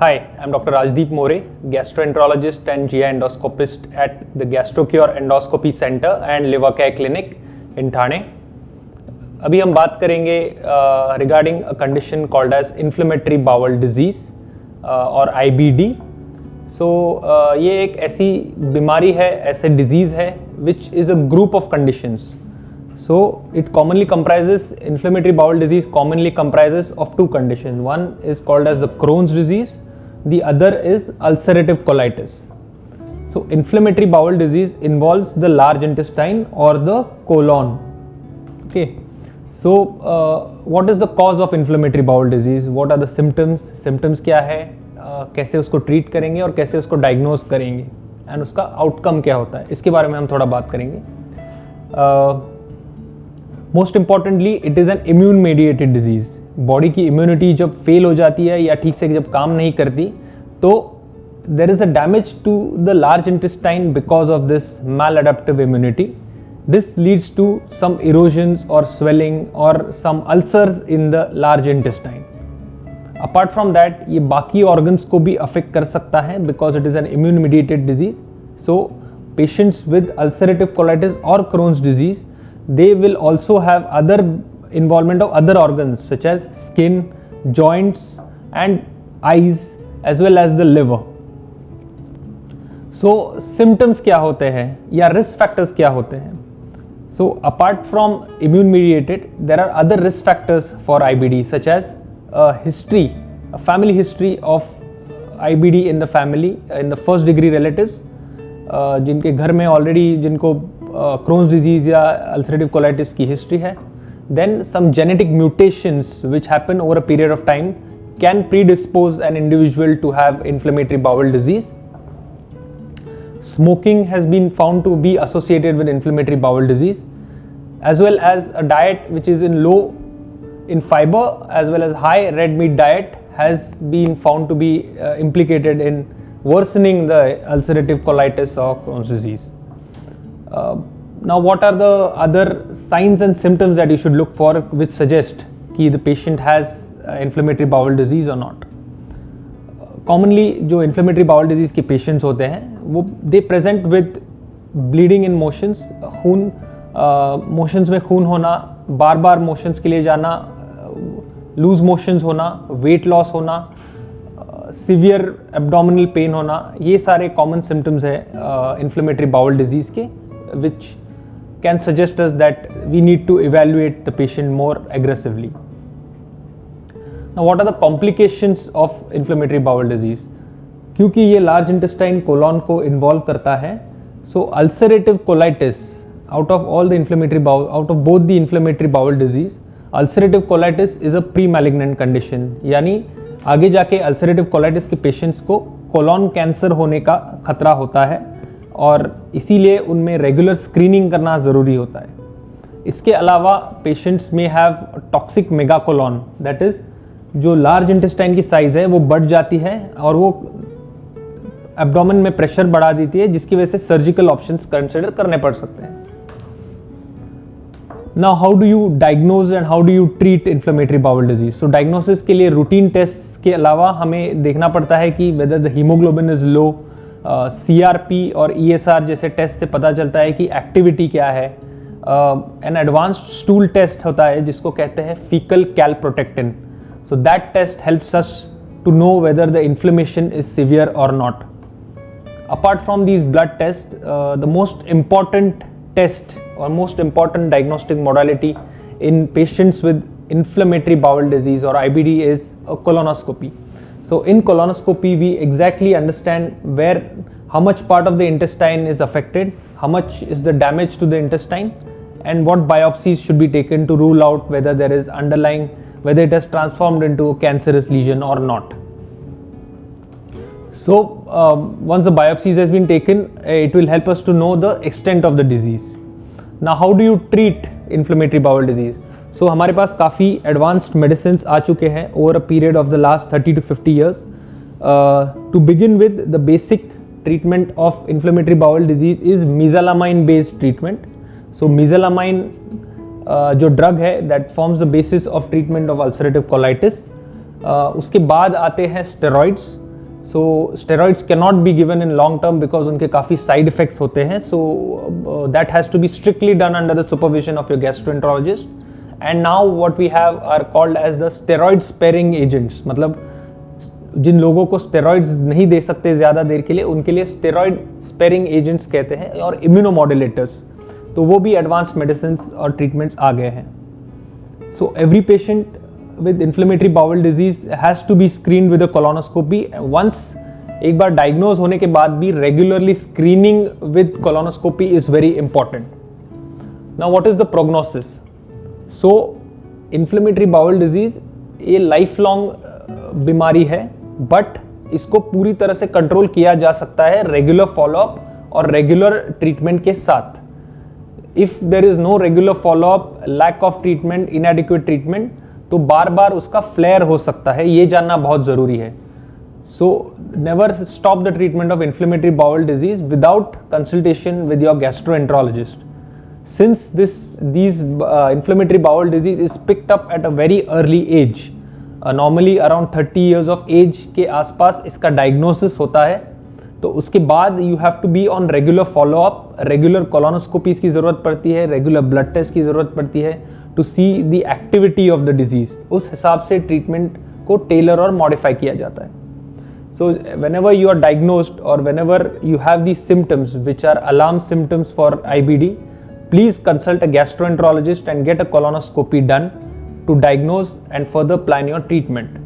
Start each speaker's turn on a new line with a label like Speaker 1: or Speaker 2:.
Speaker 1: Hi, I'm Dr. Rajdeep More, gastroenterologist and GI endoscopist at the GastroCure Endoscopy Center and Liver Care Clinic in Thane. अभी हम बात करेंगे regarding a condition called as inflammatory bowel disease और IBD. ये एक ऐसी बीमारी है, ऐसे डिजीज़ है which is a group of conditions. So it commonly comprises, inflammatory bowel disease commonly comprises of two conditions. One is called as the Crohn's disease, the other is ulcerative colitis. So inflammatory bowel disease involves the large intestine or the colon. Okay. So what is the cause of inflammatory bowel disease? What are the symptoms? Symptoms क्या है? कैसे उसको treat करेंगे और कैसे उसको diagnose करेंगे and उसका आउटकम क्या होता है, इसके बारे में हम थोड़ा बात करेंगे. Most importantly it is an immune mediated disease. Body की इम्यूनिटी जब फेल हो जाती है या ठीक से जब काम नहीं करती तो there is a damage to the large intestine because of this maladaptive immunity. This leads to some erosions और स्वेलिंग और some ulcers in the large intestine. Apart from that ये बाकी ऑर्गन्स को भी अफेक्ट कर सकता है because it is an immune mediated disease. So patients with ulcerative colitis और Crohn's disease, they will also have other involvement of other organs such as skin, joints and eyes as well as the liver. So symptoms क्या होते हैं या risk factors क्या होते हैं? So apart from immune mediated, there are other risk factors for IBD such as a family history of IBD in the family, in the first degree relatives, जिनके घर में already जिनको Crohn's disease या ulcerative colitis की history है. Then some genetic mutations which happen over a period of time can predispose an individual to have inflammatory bowel disease. Smoking has been found to be associated with inflammatory bowel disease, as well as a diet which is low in fiber as well as high red meat diet has been found to be implicated in worsening the ulcerative colitis or Crohn's disease. Now what are the other signs and symptoms that you should look for which suggest कि the patient has inflammatory bowel disease or not? Commonly जो inflammatory bowel disease के patients होते हैं वो they present with bleeding in motions, खून motions में खून होना, बार बार motions के लिए जाना, loose motions होना, weight loss होना, severe abdominal pain होना, ये सारे common symptoms है inflammatory bowel disease के, which can suggest us that we need to evaluate the patient more aggressively. Now what are the complications of inflammatory bowel disease? क्योंकि ये large intestine colon को involve करता है, so ulcerative colitis out of both the inflammatory bowel disease, ulcerative colitis is a pre-malignant condition. यानी आगे जाके ulcerative colitis के patients को colon cancer होने का खतरा होता है और इसीलिए उनमें रेगुलर स्क्रीनिंग करना ज़रूरी होता है. इसके अलावा पेशेंट्स में हैव टॉक्सिक मेगाकोलॉन, दैट इज़ जो लार्ज इंटेस्टाइन की साइज़ है वो बढ़ जाती है और वो एब्डोमेन में प्रेशर बढ़ा देती है, जिसकी वजह से सर्जिकल ऑप्शंस कंसिडर करने पड़ सकते हैं. Now how do you diagnose and how do you treat inflammatory bowel disease? So diagnosis के लिए रूटीन टेस्ट के अलावा हमें देखना पड़ता है कि whether the haemoglobin is low, CRP और ESR जैसे टेस्ट से पता चलता है कि एक्टिविटी क्या है. एन एडवांस्ड स्टूल टेस्ट होता है जिसको कहते हैं faecal calprotectin. So that test helps us to know whether the inflammation is severe or not. Apart from these blood test, the most important test और most important diagnostic modality in patients with inflammatory bowel disease or IBD is a colonoscopy. So in colonoscopy, we exactly understand how much part of the intestine is affected, how much is the damage to the intestine, and what biopsies should be taken to rule out whether there is whether it has transformed into a cancerous lesion or not. So once the biopsies has been taken, it will help us to know the extent of the disease. Now how do you treat inflammatory bowel disease? So हमारे पास काफ़ी advanced medicines आ चुके हैं over a period of the last 30 to 50 years. To begin with the basic treatment of inflammatory bowel disease is mesalamine based treatment. So mesalamine जो drug है that forms the basis of treatment of ulcerative colitis. उसके बाद आते हैं steroids. So steroids can not be given in long term because उनके काफ़ी side effects होते हैं. So that has to be strictly done under the supervision of your gastroenterologist. And now what we have are called as the steroid sparing agents. मतलब जिन लोगों को steroids नहीं दे सकते ज़्यादा देर के लिए, उनके लिए स्टेरॉइड स्पेयरिंग एजेंट्स कहते हैं, और इम्यूनोमॉड्यूलेटर्स. तो वो भी एडवांस मेडिसिन और ट्रीटमेंट्स आ गए हैं. So every patient with inflammatory bowel disease has to be screened with a colonoscopy. Once एक बार diagnose होने के बाद भी regularly screening with colonoscopy is very important. Now what is the prognosis? So inflammatory bowel disease ये lifelong बीमारी है, but इसको पूरी तरह से कंट्रोल किया जा सकता है रेगुलर फॉलोअप और रेगुलर ट्रीटमेंट के साथ. If there is no regular follow-up, lack of treatment, inadequate treatment, तो बार बार उसका फ्लेयर हो सकता है. ये जानना बहुत ज़रूरी है. So never stop the treatment of inflammatory bowel disease without consultation with your gastroenterologist. Since these inflammatory bowel disease is picked up at a very early age, normally around 30 years of age के आसपास इसका diagnosis होता है. तो उसके बाद you have to be on regular follow up. Regular colonoscopies की ज़रूरत पड़ती है, रेगुलर ब्लड टेस्ट की ज़रूरत पड़ती है to see the activity of the disease. उस हिसाब से ट्रीटमेंट को टेलर और मॉडिफाई किया जाता है. सो whenever you are diagnosed or whenever you have these symptoms which are alarm symptoms for IBD, please consult a gastroenterologist and get a colonoscopy done to diagnose and further plan your treatment.